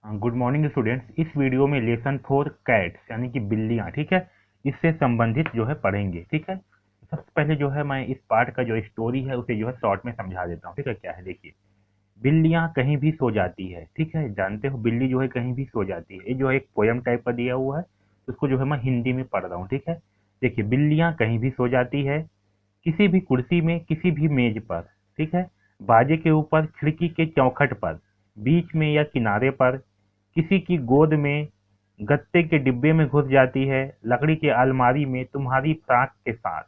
Good morning students. इस video में lesson 4 cats यानी कि बिल्लियाँ, ठीक है, इससे संबंधित जो है पढ़ेंगे। ठीक है, सबसे पहले जो है मैं इस पार्ट का जो स्टोरी है उसे जो है शॉर्ट में समझा देता हूँ। ठीक है, क्या है देखिए। बिल्लियाँ कहीं भी सो जाती है। ठीक है, जानते हो बिल्ली जो है कहीं भी सो जाती है। ये जो है एक पोयम टाइप का दिया हुआ है, उसको जो है मैं हिंदी में पढ़ रहा हूँ। ठीक है, देखिए, बिल्लियाँ कहीं भी सो जाती है, किसी भी कुर्सी में, किसी भी मेज पर, ठीक है, बाजे के ऊपर, खिड़की के चौखट पर, बीच में या किनारे पर, किसी की गोद में, गत्ते के डिब्बे में घुस जाती है, लकड़ी की अलमारी में तुम्हारी फ्राक के साथ।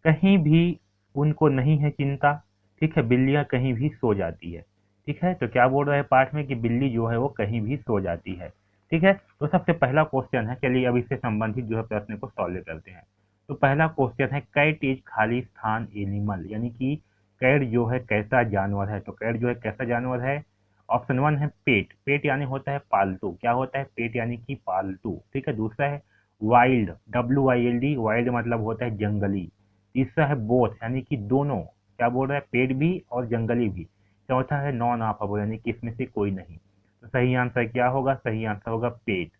कहीं भी उनको नहीं है चिंता। ठीक है, बिल्लियां कहीं भी सो जाती है। ठीक है, तो क्या बोल रहा है पाठ में कि बिल्ली जो है वो कहीं भी सो जाती है। ठीक है, तो सबसे पहला क्वेश्चन है, चलिए अब इससे संबंधित जो है प्रश्न को सॉल्व करते हैं। तो पहला क्वेश्चन है, कैट इज खाली स्थान एनिमल, यानी कि कैट जो है कैसा जानवर है। तो कैट जो है कैसा जानवर है। ऑप्शन वन है पेट। पेट यानी होता है पालतू। क्या होता है पेट यानी कि पालतू। ठीक है, दूसरा है वाइल्ड, WILD, वाइल्ड मतलब होता है जंगली। तीसरा है बोथ यानी कि दोनों। क्या बोल रहा है, पेड़ भी और जंगली भी। चौथा है नॉन ऑफेबल यानी कि इसमें से कोई नहीं। तो सही आंसर क्या होगा, सही आंसर होगा पेट,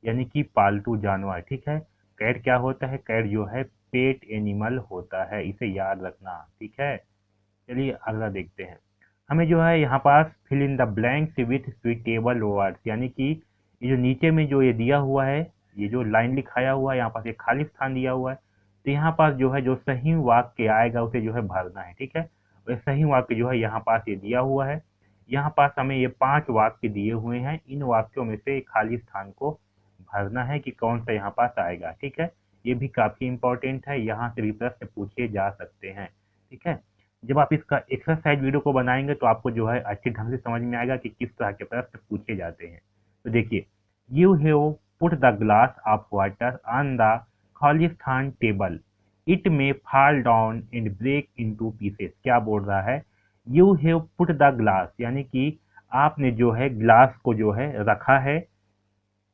यानी कि पालतू जानवर। ठीक है, कैट क्या होता है, कैट जो है पेट एनिमल होता है, इसे याद रखना। ठीक है, चलिए अगला देखते हैं। हमें जो है यहाँ पास fill in the blanks with suitable words, यानी कि ये जो नीचे में जो ये दिया हुआ है, ये जो लाइन लिखाया हुआ है, यहाँ पास एक खाली स्थान दिया हुआ है। तो यहाँ पास जो है जो सही वाक्य आएगा उसे जो है भरना है। ठीक है, और सही वाक्य जो है यहाँ पास ये दिया हुआ है। यहाँ पास हमें ये 5 वाक्य दिए हुए हैं, इन वाक्यों में से खाली स्थान को भरना है कि कौन सा यहाँ पास आएगा। ठीक है, ये भी काफी इंपॉर्टेंट है, यहाँ से भी प्रश्न पूछे जा सकते हैं। ठीक है, जब आप इसका एक्सरसाइज वीडियो को बनाएंगे तो आपको जो है अच्छे ढंग से समझ में आएगा कि किस तरह के प्रश्न पूछे जाते हैं। तो देखिए, you have put the glass of water on the Khalistan table, it में fall down and break into pieces. क्या बोल रहा है, you have put the glass यानी कि आपने जो है ग्लास को जो है रखा है,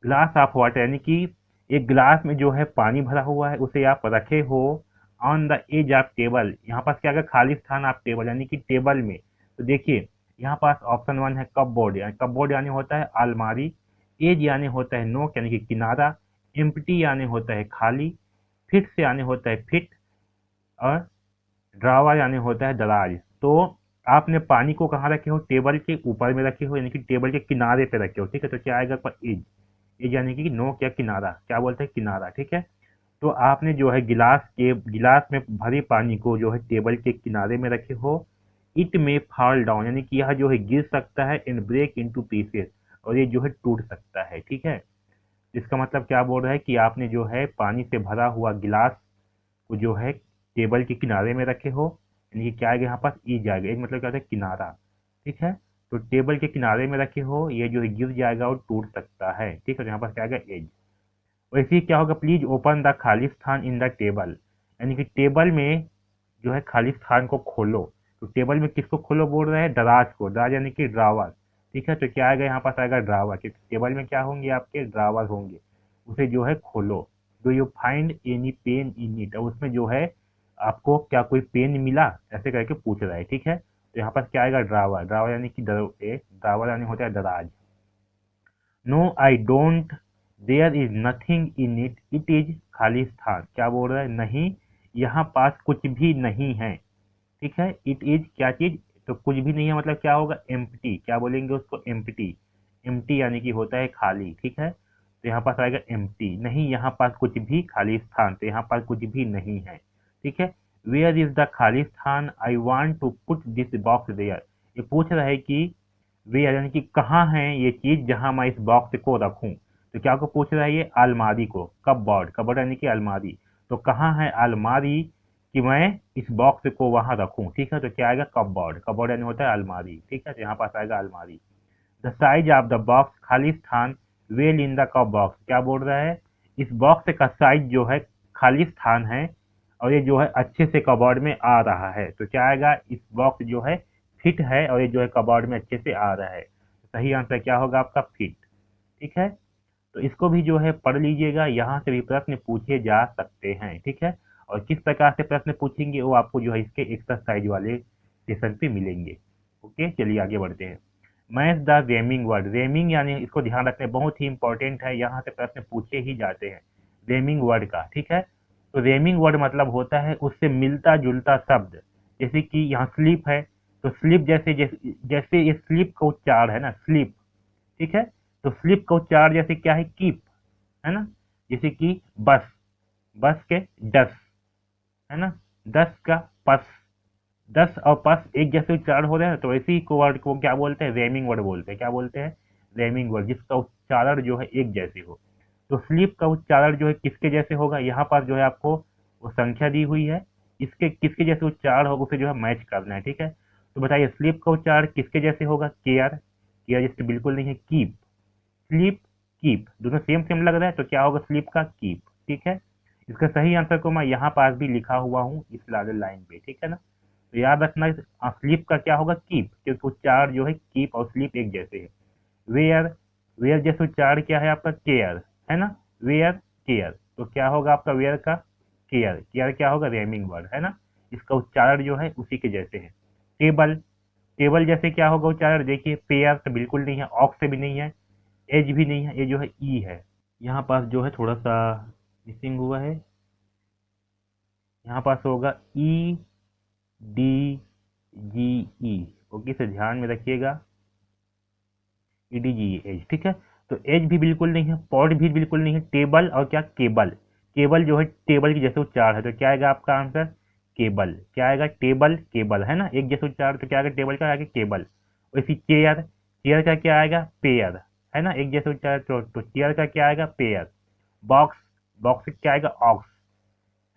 ग्लास ऑफ वाटर यानी कि एक ग्लास में जो है पानी भरा हुआ है उसे आप रखे हो, on the edge of table, यहाँ पास क्या है खाली स्थान ऑफ टेबल यानी कि टेबल में। तो देखिए, यहाँ पास ऑप्शन वन है कपबोर्ड, यानी कपबोर्ड यानी होता है अलमारी, एज यानी होता है नोक यानी कि किनारा, एम्प्टी यानी होता है खाली, फिट से यानी होता है फिट, और ड्रावर यानी होता है दराज। तो आपने पानी को कहाँ रखे हो, टेबल के ऊपर में रखे हो यानी कि टेबल के किनारे पे रखे हो। ठीक है, तो क्या आएगा पर एज, एज यानी कि नोक या किनारा, क्या बोलते हैं किनारा। ठीक है, तो आपने जो है गिलास में भरे पानी को जो है टेबल के किनारे में रखे हो। इट में फॉल डाउन यानी कि यह जो है गिर सकता है, एंड ब्रेक इनटू पीसेस, और ये जो है टूट सकता है। ठीक है, इसका मतलब क्या बोल रहा है कि आपने जो है पानी से भरा हुआ गिलास को जो है टेबल के किनारे में रखे हो, यानी कि क्या आएगा यहाँ पास ई जाएगा, एक मतलब क्या होता है किनारा। ठीक है, तो टेबल के किनारे में रखे हो, ये जो है गिर जाएगा और टूट सकता है। ठीक है, तो यहाँ पास क्या आएगा एज। वैसे ही क्या होगा, प्लीज ओपन द खाली स्थान इन द टेबल, यानी कि टेबल में जो है खाली स्थान को खोलो। तो टेबल में किसको खोलो बोल रहे हैं, दराज को, दराज यानी कि ड्रावर। ठीक है, तो क्या आएगा यहाँ पास आएगा ड्रावर, क्योंकि टेबल में क्या होंगे आपके ड्रावर होंगे, उसे जो है खोलो। Do you find any pain in it, और उसमें जो है आपको क्या कोई पेन मिला, ऐसे करके पूछ रहा है। ठीक है, तो यहाँ पास क्या आएगा ड्रावर, ड्रावर यानी कि ड्रावर यानी होता है दराज। No I don't, there is nothing in it, it is खाली स्थान। क्या बोल रहा है, नहीं यहाँ पास कुछ भी नहीं है। ठीक है, इट इज क्या चीज, तो कुछ भी नहीं है मतलब क्या होगा एम्प्टी, क्या बोलेंगे उसको एम्प्टी, एम्प्टी यानी कि होता है खाली। ठीक है, तो यहाँ पास आएगा एम्प्टी, नहीं यहाँ पास कुछ भी खाली स्थान, तो यहाँ पास कुछ भी नहीं है। ठीक है, वेयर इज द खाली स्थान, I want to put this box there, ये पूछ रहा है कि वेयर यानी कि कहाँ है ये चीज जहां मैं इस बॉक्स को रखूं। तो क्या को पूछ रहा है, ये अलमारी को, कपबोर्ड, कपबोर्ड यानी कि अलमारी, तो कहाँ है अलमारी कि मैं इस बॉक्स को वहां रखूं। ठीक है, तो क्या आएगा कपबोर्ड, कपबोर्ड यानी होता है अलमारी। ठीक है, तो यहाँ पास आएगा अलमारी। The size of the box, खाली स्थान, well in the cup box, क्या बोल रहा है, इस बॉक्स का साइज जो है खाली स्थान है, और ये जो है अच्छे से कबर्ड में आ रहा है। तो क्या आएगा, इस बॉक्स जो है फिट है, और ये जो है कबर्ड में अच्छे से आ रहा है। तो सही आंसर क्या होगा आपका फिट। ठीक है, तो इसको भी जो है पढ़ लीजिएगा, यहाँ से भी प्रश्न पूछे जा सकते हैं। ठीक है, और किस प्रकार से प्रश्न पूछेंगे वो आपको जो है इसके एक्सरसाइज वाले सेशन पे मिलेंगे। ओके, चलिए आगे बढ़ते हैं। Match the rhyming word. Rhyming यानी इसको ध्यान रखना बहुत ही इंपॉर्टेंट है, यहाँ से प्रश्न पूछे ही जाते हैं रेमिंग वर्ड का, ठीक है। तो रेमिंग वर्ड मतलब होता है उससे मिलता जुलता शब्द। जैसे कि यहाँ स्लीप है, तो स्लीप जैसे जैसे, जैसे ये स्लीप का उच्चार है ना, स्लीप, ठीक है। तो स्लीप का उच्चार जैसे क्या है, कीप, है ना। जैसे कि बस, बस के डस, है ना, दस का पस, दस और पस एक जैसे उच्चारण हो रहे हैं, तो इसी को वर्ड को क्या बोलते हैं, रेमिंग वर्ड बोलते हैं। क्या बोलते हैं, रेमिंग वर्ड, जिसका उच्चारण जो है एक जैसे हो। तो स्लीप का उच्चारण जो है किसके जैसे होगा, यहाँ पर जो है आपको वो संख्या दी हुई है, इसके किसके जैसे उच्चारण होगा उसे जो है मैच करना है, ठीक है। तो बताइए स्लीप का उच्चारण किसके जैसे होगा, केयर, केयर जैसे बिल्कुल नहीं है, कीप, स्लीप, कीप, दोनों सेम सेम लग रहा है, तो क्या होगा स्लीप का कीप, ठीक है। इसका सही आंसर को मैं यहाँ पास भी लिखा हुआ हूँ इस लाल लाइन पे, ठीक है ना। तो याद रखना स्लीप का क्या होगा, कीप, क्योंकि उच्चारण जो है कीप और स्लीप एक जैसे है। वेयर, वेयर जैसे उच्चारण क्या है आपका, केयर, है ना, वेयर केयर, तो क्या होगा आपका वेयर का केयर, केयर क्या होगा, रेमिंग वर्ड, है ना। इसका उच्चारण जो है उसी के जैसे है। टेबल, टेबल जैसे क्या होगा उच्चारण, देखिए पेयर तो बिल्कुल नहीं है, ऑक्स से भी नहीं है, एज भी नहीं है, ये जो है ई है। यहाँ पास जो है थोड़ा सा मिसिंग हुआ है, यहाँ पास होगा ई डी जी ई, ओके, इसे ध्यान में रखिएगा, ई डी जी एज, ठीक है। तो एज भी बिल्कुल नहीं है, पॉड भी बिल्कुल नहीं है, टेबल और क्या, केबल, केबल जो है टेबल की जैसे उच्चारण है, तो क्या आएगा आपका आंसर, केबल, क्या आएगा, टेबल केबल, है ना, एक जैसे उच्चारण, तो क्या आएगा, टेबल का आएगा केबल। वैसे चेयर, चेयर का क्या आएगा, पेयर, है ना, एक जैसे उच्चारण, तो चेयर का क्या आएगा, पेयर। बॉक्स, बॉक्स क्या आएगा, ऑक्स,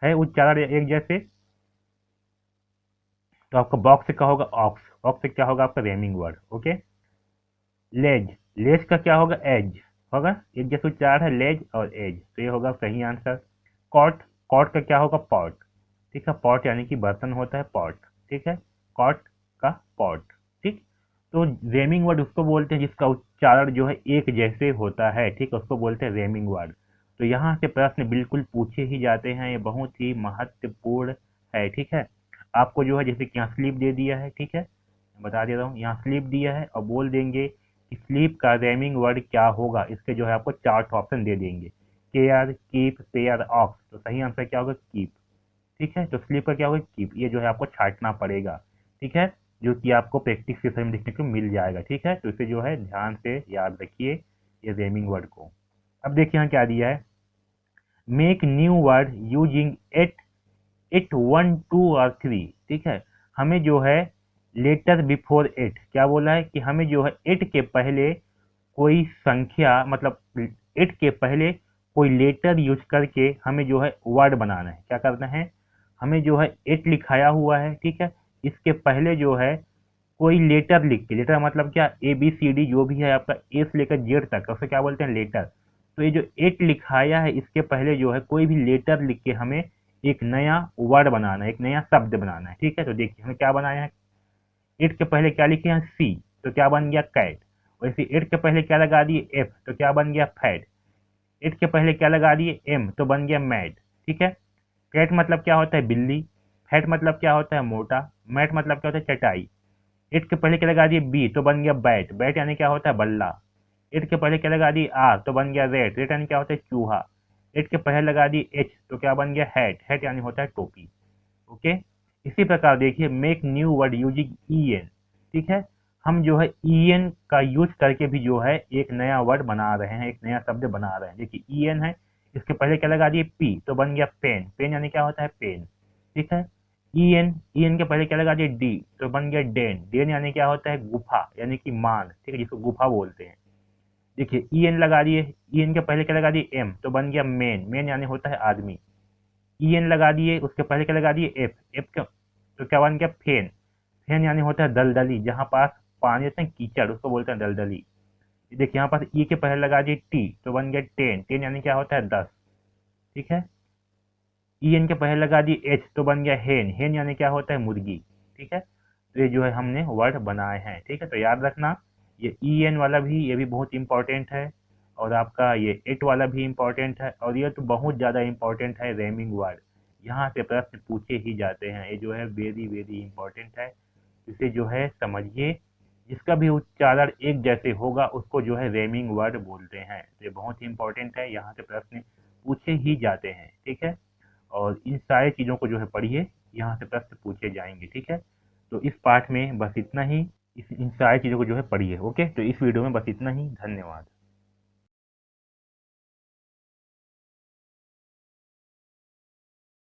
है उच्चारण एक जैसे, तो आपका बॉक्स से क्या होगा, ऑक्स, ऑक्स से क्या होगा आपका रेमिंग वर्ड, ओके। लेज, लेज का क्या होगा, एज होगा, एक जैसे उच्चारण है लेज और एज, तो ये होगा सही आंसर। कॉट, कॉट का क्या होगा, पॉट, ठीक है, पॉट यानी कि बर्तन होता है पॉट, ठीक है, कॉट का पॉट, ठीक। तो रेमिंग वर्ड उसको बोलते हैं जिसका उच्चारण जो है एक जैसे होता है, ठीक है, उसको बोलते हैं रेमिंग वर्ड। तो यहाँ से प्रश्न बिल्कुल पूछे ही जाते हैं, ये बहुत ही महत्वपूर्ण है, ठीक है। आपको जो है जैसे कि यहाँ स्लीप दे दिया है, ठीक है, बता दे रहा हूँ, यहाँ स्लीप दिया है और बोल देंगे कि स्लीप का रेमिंग वर्ड क्या होगा, इसके जो है आपको 4 ऑप्शन दे देंगे, केयर, कीप, पेयर, ऑक्स, तो सही आंसर क्या होगा, कीप, ठीक है। तो स्लीप का क्या होगा, कीप, ये जो है आपको छांटना पड़ेगा, ठीक है, जो कि आपको प्रैक्टिस सेशन में देखने को मिल जाएगा, ठीक है। तो इसे जो है ध्यान से याद रखिए ये रेमिंग वर्ड को। अब देखिए यहाँ क्या दिया है, make new word using at, it, one, two और थ्री, ठीक है। हमें जो है लेटर बिफोर एट, क्या बोला है कि हमें जो है एट के पहले कोई संख्या, मतलब एट के पहले कोई लेटर यूज करके हमें जो है वर्ड बनाना है, क्या करना है, हमें जो है एट लिखाया हुआ है, ठीक है, इसके पहले जो है कोई लेटर लिख के, लेटर मतलब क्या, ए बी सी डी जो भी है आपका ए से लेकर जेड तक, उसे क्या बोलते हैं, लेटर। तो ये जो एट लिखाया है इसके पहले जो है कोई भी लेटर लिख के हमें एक नया वर्ड बनाना है, एक नया शब्द बनाना है, ठीक है। तो देखिए हमें क्या बनाया है, एट के पहले क्या लिखे हैं, सी, तो क्या बन गया, कैट। वैसे एट के पहले क्या लगा दिए, एफ, तो क्या बन गया, फैट। एट के पहले क्या लगा दिए, एम, तो बन गया मैट, ठीक है। कैट मतलब क्या होता है, बिल्ली, फैट मतलब क्या होता है, मोटा, मैट मतलब क्या होता है, चटाई। एट के पहले क्या लगा दिए, बी, तो बन गया बैट, बैट यानी क्या होता है, बल्ला। एट के पहले क्या लगा दिए, आर, तो बन गया रेट, रेट यानी क्या होता है, चूहा। एट के पहले लगा दिए एच, तो क्या बन गया, हैट, हैट यानी होता है टोपी, ओके। इसी प्रकार देखिए make new word using E N, ठीक है, हम जो है ई एन का यूज करके भी जो है एक नया वर्ड बना रहे हैं, एक नया शब्द बना रहे हैं। देखिए ई एन है, इसके पहले क्या लगा दिए, पी, तो बन गया पेन, पेन यानी क्या होता है, पेन, ठीक है। ई एन, ई एन के पहले क्या लगा दिए, डी, तो बन गया डेन, डेन यानी क्या होता है, गुफा यानी कि मान, ठीक है, जिसको गुफा बोलते हैं। देखिए ई एन लगा दिए, ई एन के पहले क्या लगा दिए, एम, तो बन गया मेन, मेन यानी होता है आदमी। ई एन लगा दिए, उसके पहले क्या लगा दिए, एफ, एफ का तो क्या बन गया, फेन, फेन यानी होता है दलदली, जहाँ पास पानी होता है कीचड़, उसको बोलते हैं दलदली। देखिए यहाँ पास ई के पहले लगा दिए टी, तो बन गया टेन, टेन यानी क्या होता है, 10, ठीक है। ई एन के पहले लगा दिए एच, तो बन गया हेन, हेन यानी क्या होता है, मुर्गी, ठीक है। तो ये जो है हमने वर्ड बनाए हैं, ठीक है। तो याद रखना ये ई एन वाला भी, ये भी बहुत इंपॉर्टेंट है, और आपका ये एट वाला भी इंपॉर्टेंट है, और ये तो बहुत ज़्यादा इंपॉर्टेंट है, रेमिंग वर्ड, यहाँ से प्रश्न पूछे ही जाते हैं, ये जो है वेरी वेरी इंपॉर्टेंट है, इसे जो है समझिए, जिसका भी उच्चारण एक जैसे होगा उसको जो है रेमिंग वर्ड बोलते हैं। तो ये बहुत ही इंपॉर्टेंट है, यहाँ से प्रश्न पूछे ही जाते हैं, ठीक है। और इन सारी चीज़ों को जो है पढ़िए, यहाँ से प्रश्न पूछे जाएंगे, ठीक है। तो इस पाठ में बस इतना ही, इन सारी चीज़ों को जो है पढ़िए। ओके, तो इस वीडियो में बस इतना ही। धन्यवाद।